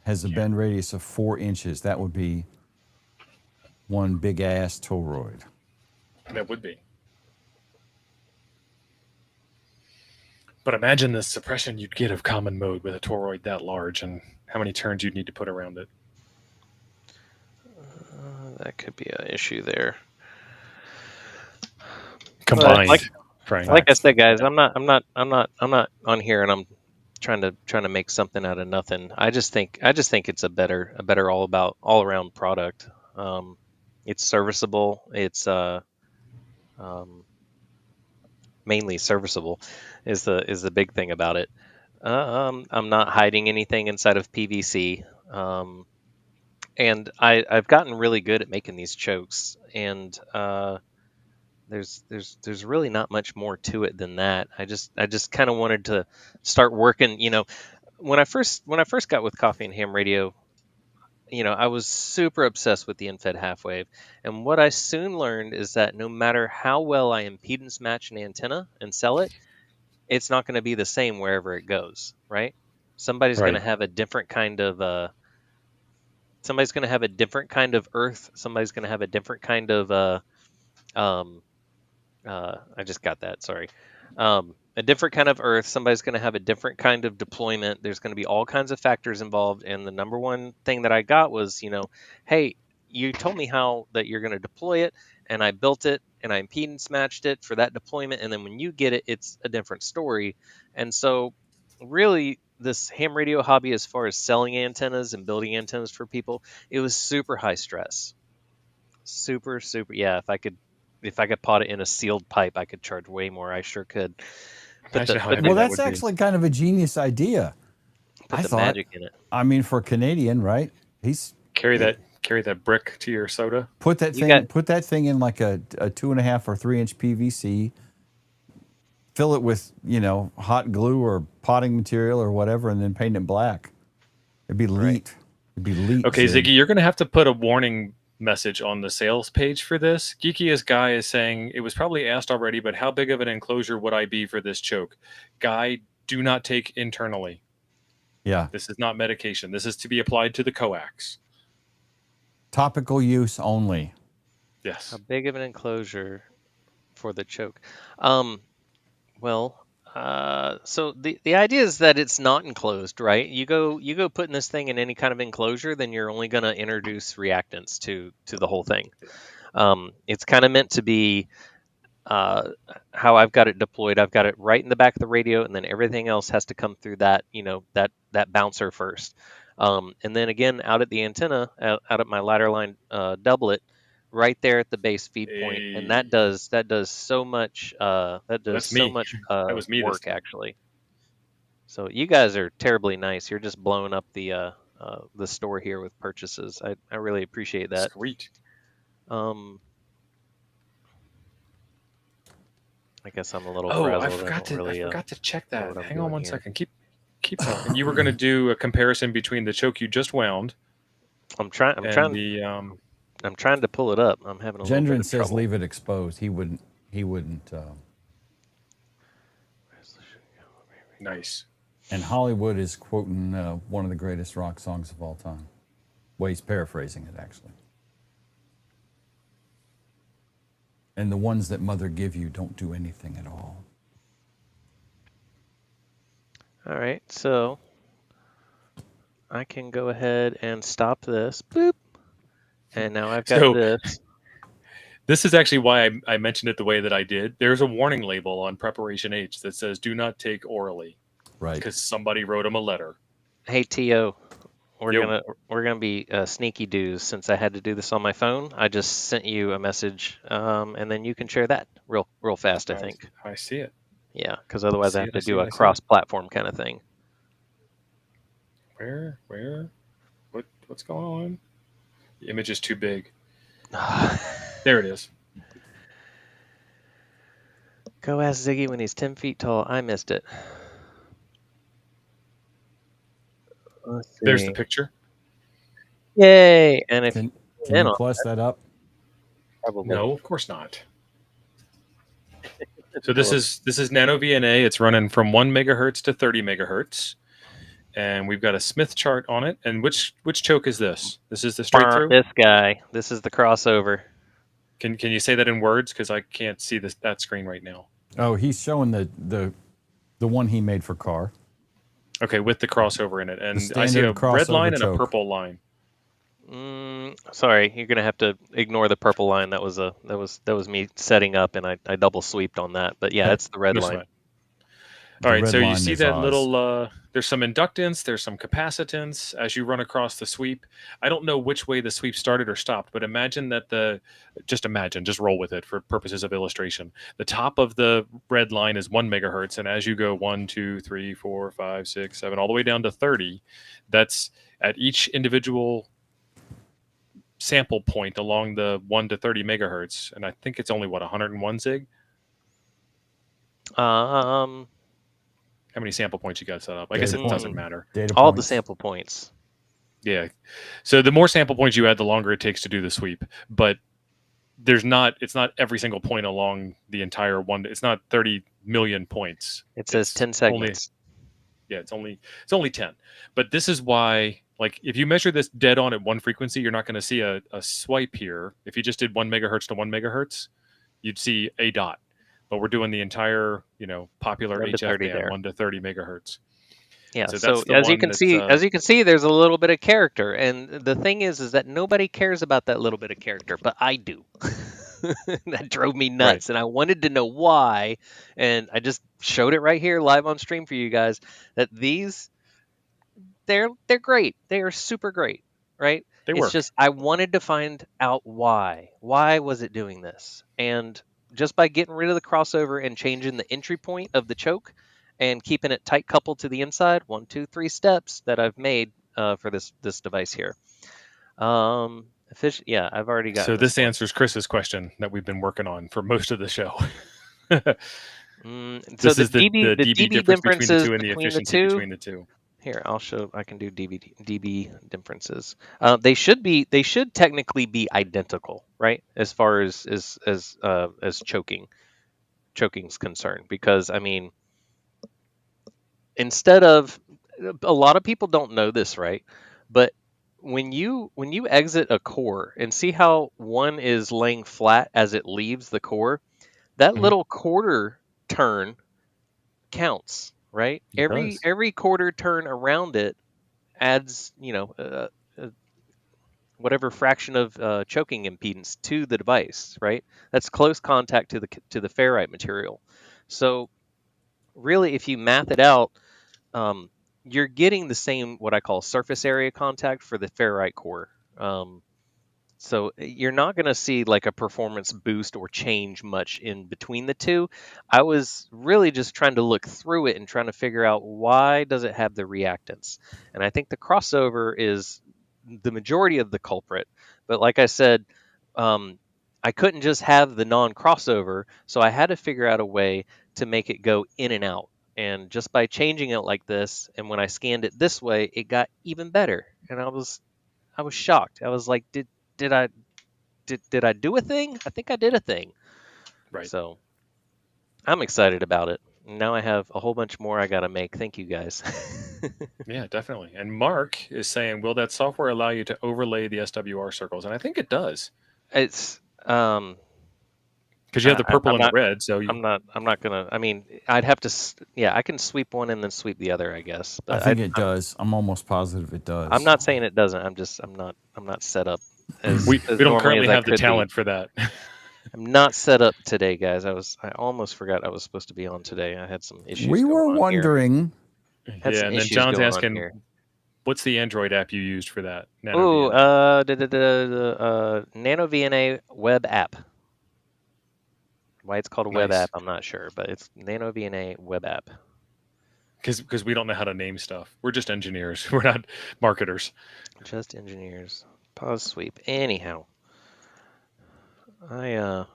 has a bend radius of 4 inches. That would be one big ass toroid. That would be. But imagine the suppression you'd get of common mode with a toroid that large, and how many turns you'd need to put around it. That could be an issue there. Combined, like I said, guys, I'm not on here, and I'm trying to make something out of nothing. I just think it's a better all around product. It's serviceable. It's mainly serviceable is the big thing about it. I'm not hiding anything inside of PVC. And I've gotten really good at making these chokes, and there's really not much more to it than that. I just kind of wanted to start working. When I first got with Coffee and Ham Radio, I was super obsessed with the infed half wave, and what I soon learned is that no matter how well I impedance match an antenna and sell it, it's not going to be the same wherever it goes. Right? Somebody's going to have a different kind of somebody's going to have a different kind of earth. Somebody's going to have a different kind of I just got that. Sorry. A different kind of earth. Somebody's going to have a different kind of deployment. There's going to be all kinds of factors involved. And the number one thing that I got was, hey, you told me how that you're going to deploy it, and I built it, and I impedance matched it for that deployment. And then when you get it, it's a different story. And so really, this ham radio hobby, as far as selling antennas and building antennas for people, it was super high stress. Super. Yeah, if I could pot it in a sealed pipe, I could charge way more. I sure could. Well, that's actually kind of a genius idea. Put the magic in it. I mean, for a Canadian, right? He's carry that brick to your soda. Put that thing in like a 2.5 or 3 inch PVC. Fill it with hot glue or potting material or whatever, and then paint it black. It'd be leet. It'd be leet. Okay, Ziggy, you're going to have to put a warning message on the sales page for this. Geekiest Guy is saying, it was probably asked already, but how big of an enclosure would I be for this choke? Guy, do not take internally. Yeah. This is not medication. This is to be applied to the coax. Topical use only. Yes. How big of an enclosure for the choke? So the idea is that it's not enclosed, right? You go putting this thing in any kind of enclosure, then you're only going to introduce reactants to the whole thing. It's kind of meant to be how I've got it deployed. I've got it right in the back of the radio, and then everything else has to come through that that bouncer first, and then again out at the antenna, out at my ladder line doublet, right there at the base feed point, and that does so much. That was work actually. So you guys are terribly nice. You're just blowing up the store here with purchases. I really appreciate that. Sweet. I guess I'm a little frazzled. I forgot to check that. Hang on one second. Keep talking. You were going to do a comparison between the choke you just wound. I'm trying to pull it up. I'm having a little bit of says trouble. Leave it exposed. He wouldn't. Nice. And Hollywood is quoting one of the greatest rock songs of all time. Well, he's paraphrasing it actually. And the ones that mother give you don't do anything at all. All right, so I can go ahead and stop this. Boop. And now I've got this. This is actually why I mentioned it the way that I did. There's a warning label on Preparation H that says "Do not take orally." Right. Because somebody wrote him a letter. Hey T.O., we're gonna be sneaky dudes since I had to do this on my phone. I just sent you a message, and then you can share that real fast. I think. I see it. Yeah, because otherwise I have to do a cross-platform kind of thing. Where? What's going on? The image is too big. There it is. Go ask Ziggy when he's 10 feet tall. I missed it. Let's see. There's the picture. Yay! And if Can you you plus that up? probably No, of course not. So this is nano VNA. It's running from 1 megahertz to 30 megahertz, and we've got a Smith chart on it. And which choke is this? This is the straight through. this guy. This is the crossover. Can you say that in words? Because I can't see that screen right now. Oh, he's showing the one he made for car. Okay, with the crossover in it, and The I see a standard red crossover line and a choke. purple line. Sorry, you're gonna have to ignore the purple line. That was me setting up, and I double sweeped on that. But yeah, it's the red No line. sweat. All right, red so you line see is that Oz. little, there's some inductance, there's some capacitance as you run across the sweep. I don't know which way the sweep started or stopped, but imagine that just roll with it for purposes of illustration. The top of the red line is 1 megahertz, and as you go 1, 2, 3, 4, 5, 6, 7, all the way down to 30, that's at each individual sample point along the 1 to 30 megahertz, and I think it's only, 101 Zig? How many sample points you got set up? I guess it doesn't matter. All the sample points. Yeah. So the more sample points you add, the longer it takes to do the sweep. But it's not every single point along the entire one. It's not 30 million points. It says 10 segments. It's only 10. But this is why, like, if you measure this dead on at one frequency, you're not going to see a swipe here. If you just did 1 megahertz to 1 megahertz, you'd see a dot. But we're doing the entire, popular HF band, 1 to 30 megahertz. Yeah. So as you can see, there's a little bit of character, and the thing is that nobody cares about that little bit of character, but I do. That drove me nuts, and I wanted to know why, and I just showed it right here live on stream for you guys. That they're great. They are super great, right? It's just I wanted to find out why. Why was it doing this? And just by getting rid of the crossover and changing the entry point of the choke and keeping it tight coupled to the inside, 1, 2, 3 steps that I've made for this device here. Yeah, I've already got. So this answers Chris's question that we've been working on for most of the show. So this is the dB difference between the two and the efficiency between the two. Here, I'll show. I can do dB differences. They should technically be identical, right? As far as choking's concerned, because I mean, instead of, a lot of people don't know this, right? But when you exit a core and see how one is laying flat as it leaves the core, that little quarter turn counts. Right? Every quarter turn around it adds, whatever fraction of choking impedance to the device, right? That's close contact to the ferrite material. So really, if you math it out, you're getting the same, what I call surface area contact for the ferrite core. So you're not going to see like a performance boost or change much in between the two. I was really just trying to look through it and trying to figure out, why does it have the reactance? And I think the crossover is the majority of the culprit. But like I said, I couldn't just have the non-crossover, so I had to figure out a way to make it go in and out. And just by changing it like this, and when I scanned it this way, it got even better. And I was shocked. I was like, did I do a thing? I think I did a thing. Right. So I'm excited about it. Now I have a whole bunch more I got to make. Thank you, guys. Yeah, definitely. And Mark is saying, will that software allow you to overlay the SWR circles? And I think it does. It's because you have the purple and the red. So I'm not gonna. I mean, I'd have to. Yeah, I can sweep one and then sweep the other, I guess. But I think it does. I'm almost positive it does. I'm not saying it doesn't. I'm not set up. We don't currently have the talent for that. I'm not set up today, guys. I almost forgot I was supposed to be on today. I had some issues. We were wondering. Yeah, and then John's asking, what's the Android app you used for that? Nano VNA web app. Why it's called a web app, I'm not sure, but it's Nano VNA web app. because we don't know how to name stuff. We're just engineers. We're not marketers. Just engineers. Pause sweep. Anyhow, I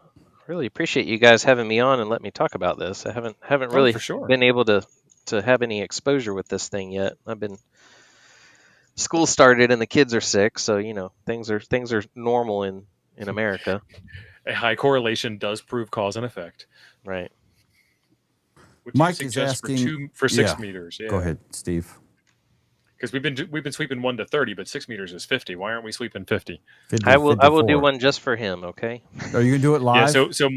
really appreciate you guys having me on and let me talk about this. I haven't Oh, really for sure. been able to have any exposure with this thing yet. School started and the kids are sick, so things are normal in America. A high correlation does prove cause and effect. Right. Which Mike you is suggest asking for 6 yeah. meters. Yeah. Go ahead, Steve. Because we've been sweeping 1 to 30, but 6 meters is 50. Why aren't we sweeping 50? 50, I will do 54. one just for him, okay? Are you gonna do it live? Yeah, so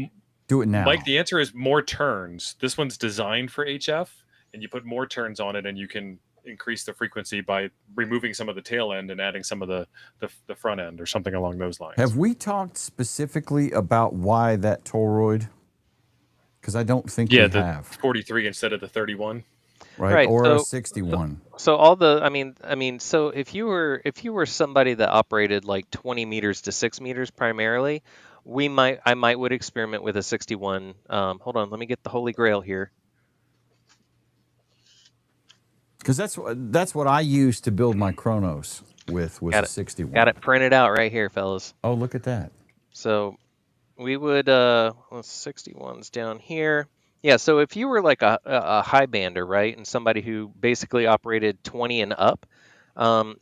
do it now. Mike, the answer is more turns. This one's designed for HF, and you put more turns on it, and you can increase the frequency by removing some of the tail end and adding some of the front end or something along those lines. Have we talked specifically about why that toroid? Because I don't think we the have. 43 instead of the 31. Right, or a 61. So all the, I mean, so if you were somebody that operated like 20 meters to 6 meters primarily, I might would experiment with a 61. Hold on, let me get the Holy Grail here. Because that's what I used to build my Chronos with, was a 61. Got it printed out right here, fellas. Oh, look at that. So we would 61's down here. Yeah, so if you were like a high bander, right, and somebody who basically operated 20 and up,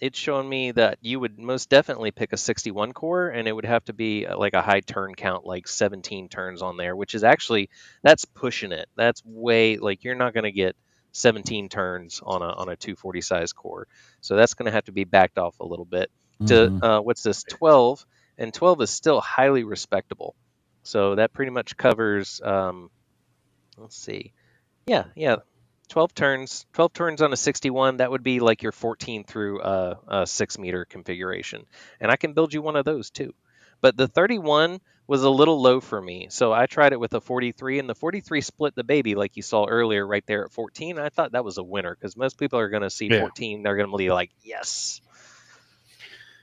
it's showing me that you would most definitely pick a 61 core, and it would have to be like a high turn count, like 17 turns on there, which is actually, that's pushing it. That's way, like, you're not going to get 17 turns on a 240 size core. So that's going to have to be backed off a little bit. To what's this, 12, and 12 is still highly respectable. So that pretty much covers, let's see. Yeah. 12 turns on a 61, that would be like your 14 through a 6 meter configuration. And I can build you one of those too. But the 31 was a little low for me. So I tried it with a 43, and the 43 split the baby like you saw earlier right there at 14. I thought that was a winner because most people are going to see 14. They're going to be like, yes.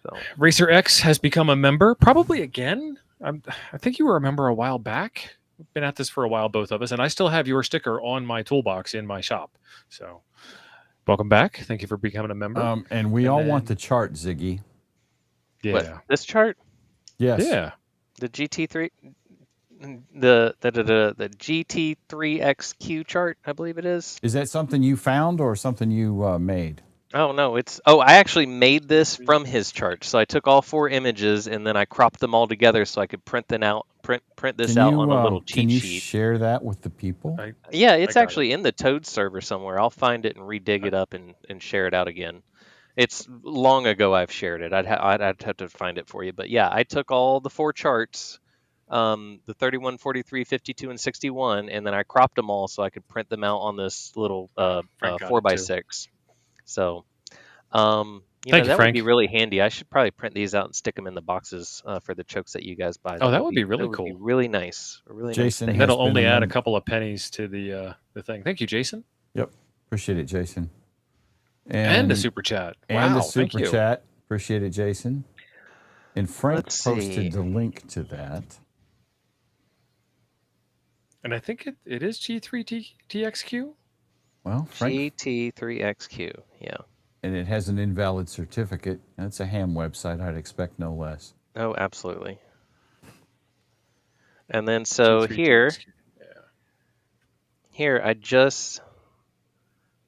So. Racer X has become a member, probably again. I think you were a member a while back. We've been at this for a while, both of us, and I still have your sticker on my toolbox in my shop. So, welcome back. Thank you for becoming a member. And we all want the chart, Ziggy. Yeah. What, this chart? Yes. Yeah. The GT3, the GT3XQ chart, I believe it is. Is that something you found or something you made? Oh no, I actually made this from his chart. So I took all 4 images and then I cropped them all together so I could print this out on a little cheat sheet. Can you share that with the people? Yeah, it's actually in the Toad server somewhere. I'll find it and redig it up and share it out again. It's long ago I've shared it. I'd have to find it for you. But yeah, I took all the 4 charts, the 31, 43, 52, and 61, and then I cropped them all so I could print them out on this little 4x6. So, that would be really handy. I should probably print these out and stick them in the boxes for the chokes that you guys buy. That would be really cool. Be really nice. Jason, nice that'll only add a couple of pennies to the thing. Thank you, Jason. Yep, appreciate it, Jason. And the super chat. And wow, the super chat. Appreciate it, Jason. And Frank posted the link to that. And I think it is G3TXQ. Well, Frank, GT3XQ, yeah. And it has an invalid certificate. That's a ham website. I'd expect no less. Oh, absolutely. And then so here I just,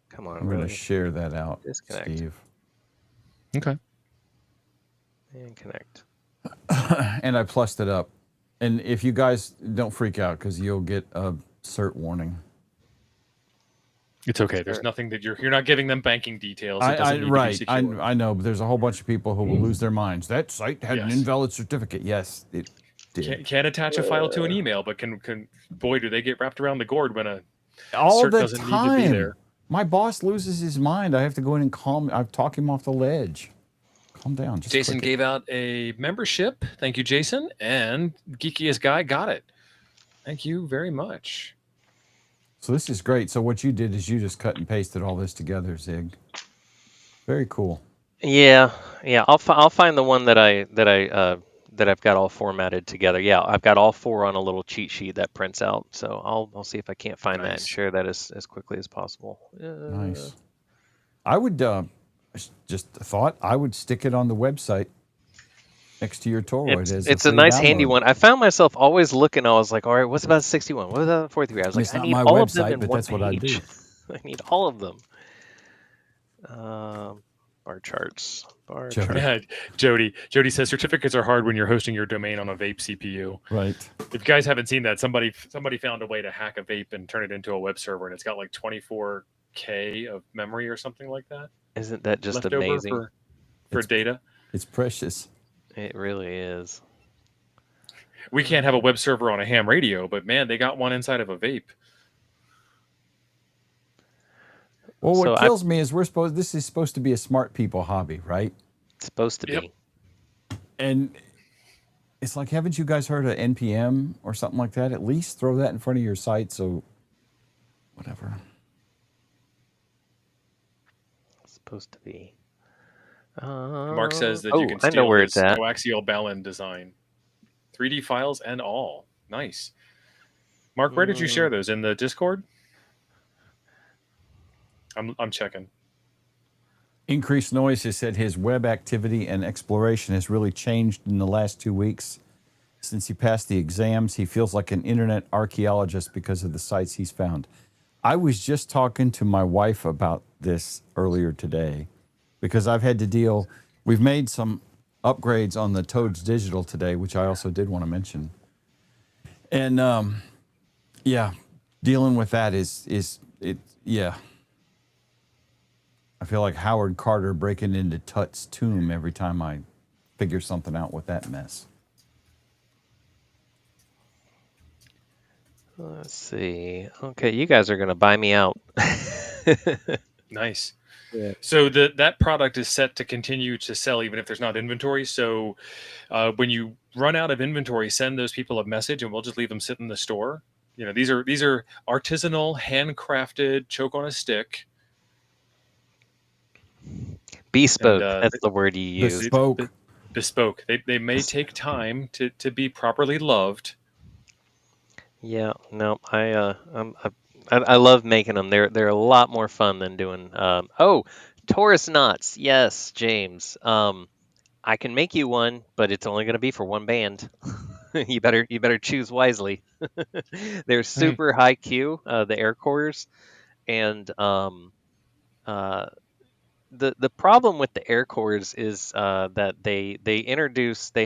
come on. I'm going to share that out, Disconnect. Steve. Okay. And connect. And I plussed it up. And if you guys don't freak out, because you'll get a cert warning. It's okay. There's nothing that you're not giving them banking details. It doesn't need to be secure. I know, but there's a whole bunch of people who will lose their minds. That site had an invalid certificate. Yes, it did. Can't attach a file to an email, but can boy, do they get wrapped around the gourd when a all cert the doesn't time. need to be there. My boss loses his mind. I have to go in and calm. I talk him off the ledge. Calm down. Just Jason gave out a membership. Thank you, Jason. And Geekiest Guy got it. Thank you very much. So this is great. So what you did is you just cut and pasted all this together, Zig. Very cool. Yeah. I'll find the one that I that I've got all formatted together. Yeah, I've got all 4 on a little cheat sheet that prints out. So I'll see if I can't find that and Nice. share that as quickly as possible. Nice. I would just a thought. I would stick it on the website next to your Toroid as It's a a free nice download. handy one. I found myself always looking. I was like, all right, what's about 61? What about 43? I was like, It's I not need my all of them website, in but one that's what I do. page. I need all of them. Bar charts. Jody. Yeah, Jody says certificates are hard when you're hosting your domain on a vape CPU. Right. If you guys haven't seen that, somebody found a way to hack a vape and turn it into a web server, and it's got like 24K of memory or something like that. Isn't that just left over amazing? for data. It's precious. It really is. We can't have a web server on a ham radio, but man, they got one inside of a vape. Well, what kills me is this is supposed to be a smart people hobby, right? It's supposed to be. And it's like, haven't you guys heard of NPM or something like that? At least throw that in front of your site, so whatever. It's supposed to be. Mark says that you can I know steal where his it's at. coaxial balun design. 3D files and all. Nice. Mark, where did you share those? In the Discord? I'm checking. Increased Noise has said his web activity and exploration has really changed in the last 2 weeks. Since he passed the exams, he feels like an internet archaeologist because of the sites he's found. I was just talking to my wife about this earlier today because I've had to deal. We've made some upgrades on the Toads Digital today, which I also did want to mention. And yeah, dealing with that yeah. I feel like Howard Carter breaking into Tut's tomb every time I figure something out with that mess. Let's see. Okay, you guys are going to buy me out. Nice. Yeah. So that product is set to continue to sell even if there's not inventory. So when you run out of inventory, send those people a message and we'll just leave them sit in the store. You know, these are artisanal, handcrafted, choke on a stick. Bespoke. And, that's the word you use. Bespoke. They may take time to be properly loved. Yeah, no, I love making them. They're a lot more fun than doing. Taurus knots. Yes, James. I can make you one, but it's only going to be for one band. you better choose wisely. They're super high Q, the air cores, and the problem with the air cores is that they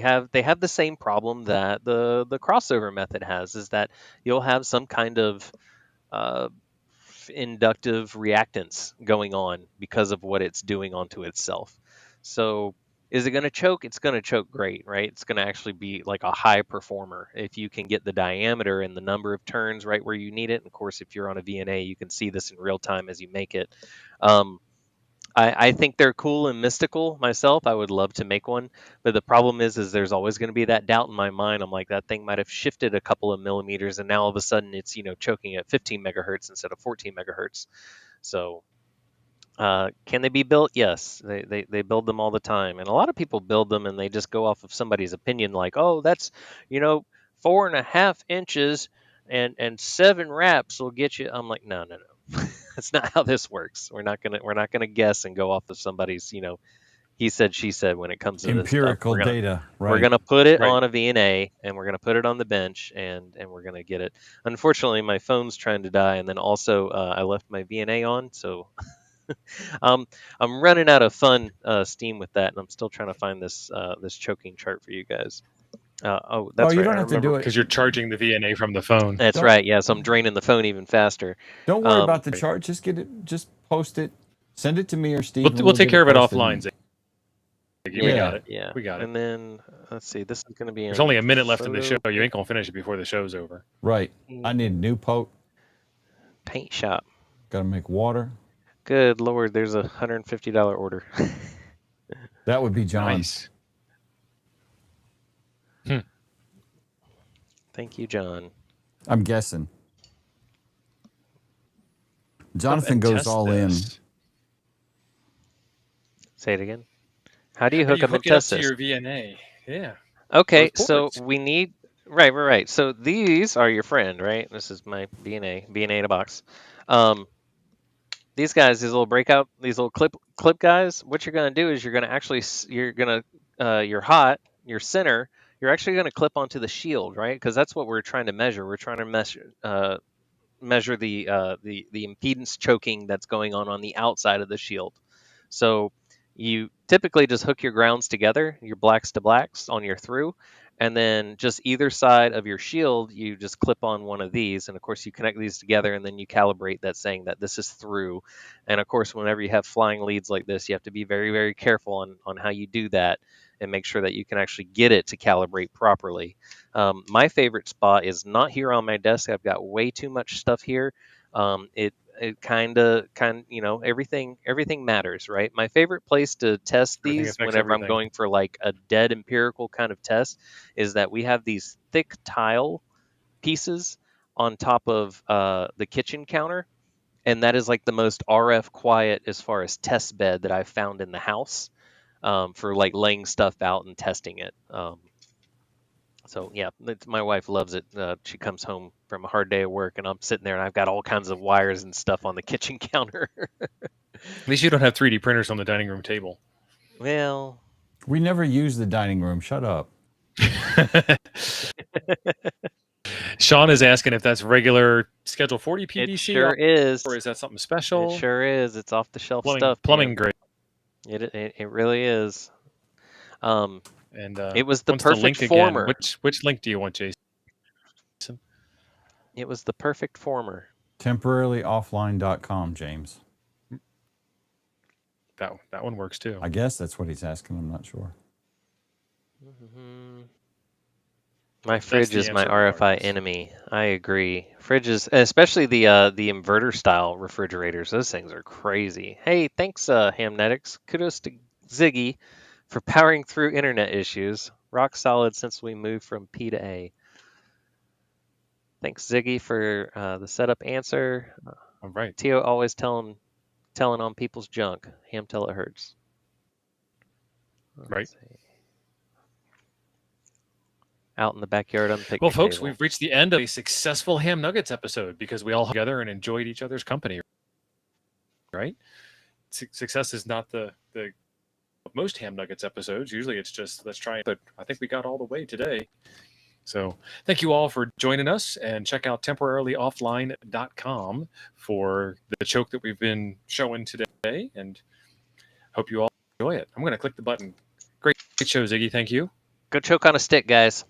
have the same problem that the crossover method has, is that you'll have some kind of inductive reactance going on because of what it's doing onto itself. So is it going to choke? It's going to choke great, right? It's going to actually be like a high performer if you can get the diameter and the number of turns right where you need it. And of course, if you're on a VNA, you can see this in real time as you make it. I think they're cool and mystical myself. I would love to make one, but the problem is there's always going to be that doubt in my mind. I'm like, that thing might have shifted a couple of millimeters, and now all of a sudden it's choking at 15 megahertz instead of 14 megahertz. So, can they be built? Yes, they build them all the time, and a lot of people build them and they just go off of somebody's opinion, like, oh, that's 4.5 inches and 7 wraps will get you. I'm like, no. That's not how this works. We're not gonna guess and go off of somebody's he said she said when it comes to empirical this stuff. data. Right. We're gonna put it on a VNA and we're gonna put it on the bench and we're gonna get it. Unfortunately, my phone's trying to die, and then also I left my VNA on, so I'm running out of fun steam with that, and I'm still trying to find this choking chart for you guys. That's right. You don't have to do it because you're charging the VNA from the phone. That's right. Yeah, so I'm draining the phone even faster. Don't worry about the chart. Just get it. Just post it. Send it to me or Steve. We'll take care of it offline. Ziggy. Yeah, we got it. Yeah, we got it. And then let's see. This is going to be. There's only a minute left in the show. You ain't gonna finish it before the show's over. Right. I need a new paint shop. Got to make water. Good Lord, there's a $150 order. That would be John. Nice. Thank you, John. I'm guessing. Jonathan goes all in. Say it again. How do you hook up and test this? Your VNA? Yeah. Okay, Those so ports. we need right. So these are your friend, right? This is my B&A in a box. These guys, these little breakout, these little clip guys. What you're gonna do is you're gonna actually your hot, your center. You're actually gonna clip onto the shield, right? Because that's what we're trying to measure. We're trying to measure the impedance choking that's going on the outside of the shield. So you typically just hook your grounds together, your blacks to blacks on your through, and then just either side of your shield, you just clip on one of these. And of course, you connect these together and then you calibrate that saying that this is through. And of course, whenever you have flying leads like this, you have to be very, very careful on how you do that and make sure that you can actually get it to calibrate properly. My favorite spot is not here on my desk. I've got way too much stuff here. It kind of everything matters, right? My favorite place to test Everything these affects whenever I'm everything. going for like a dead empirical kind of test is that we have these thick tile pieces on top of the kitchen counter, and that is like the most RF quiet as far as test bed that I've found in the house, for like laying stuff out and testing it. So yeah, my wife loves it. She comes home from a hard day of work, and I'm sitting there, and I've got all kinds of wires and stuff on the kitchen counter. At least you don't have 3D printers on the dining room table. Well, We never use the dining room. Shut up. Sean is asking if that's regular Schedule 40 it PVC sure is. or is that something It special? sure is. It's off the shelf Plumbing, stuff. plumbing Man. grade. It really is. And It was the wants the perfect link again. former. Which link do you want, Jason? It was the perfect former. Temporarylyoffline.com, James. That one works too. I guess that's what he's asking. I'm not sure. Mm-hmm. My fridge the is my answer, RFI regardless. enemy. I agree. Fridges, especially the inverter style refrigerators, those things are crazy. Hey, thanks, Hamnetics. Kudos to Ziggy for powering through internet issues. Rock solid since we moved from P to A. Thanks, Ziggy, for the setup answer. All right. Tio always telling on people's junk. Ham till it hurts. Right. See. Out in the backyard on the picnic Well, folks, table. we've reached the end of a successful Ham Nuggets episode because we all together and enjoyed each other's company. Right? Success is not the most Ham Nuggets episodes. Usually, it's just let's try it. But I think we got all the way today. So thank you all for joining us, and check out temporarylyoffline.com for the choke that we've been showing today, and hope you all enjoy it. I'm going to click the button. Great show, Ziggy. Thank you. Go choke on a stick, guys.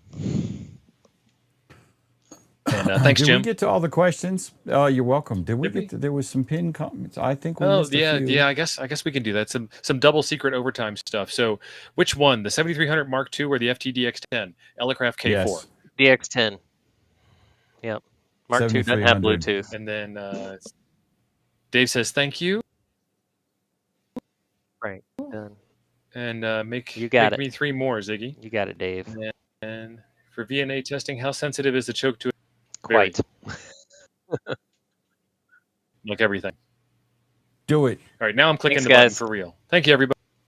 And thanks, Did Jim. we get to all the questions? Oh, you're welcome. Did we Did get we? to, there was some pinned comments. I think we missed a few. Yeah. I guess we can do that. Some double secret overtime stuff. So, which one, the 7300 Mark II or the FTDX10 Elecraft K4? Yes. DX10. Yep. Mark II doesn't have 7300. Bluetooth. And then Dave says thank you. Right. Done. And make You got it. me 3 more, Ziggy. You got it, Dave. And for VNA testing, how sensitive is the choke to it? Quite. Like everything. Do it. All right, now I'm clicking Thanks, the button guys. for real. Thank you, everybody.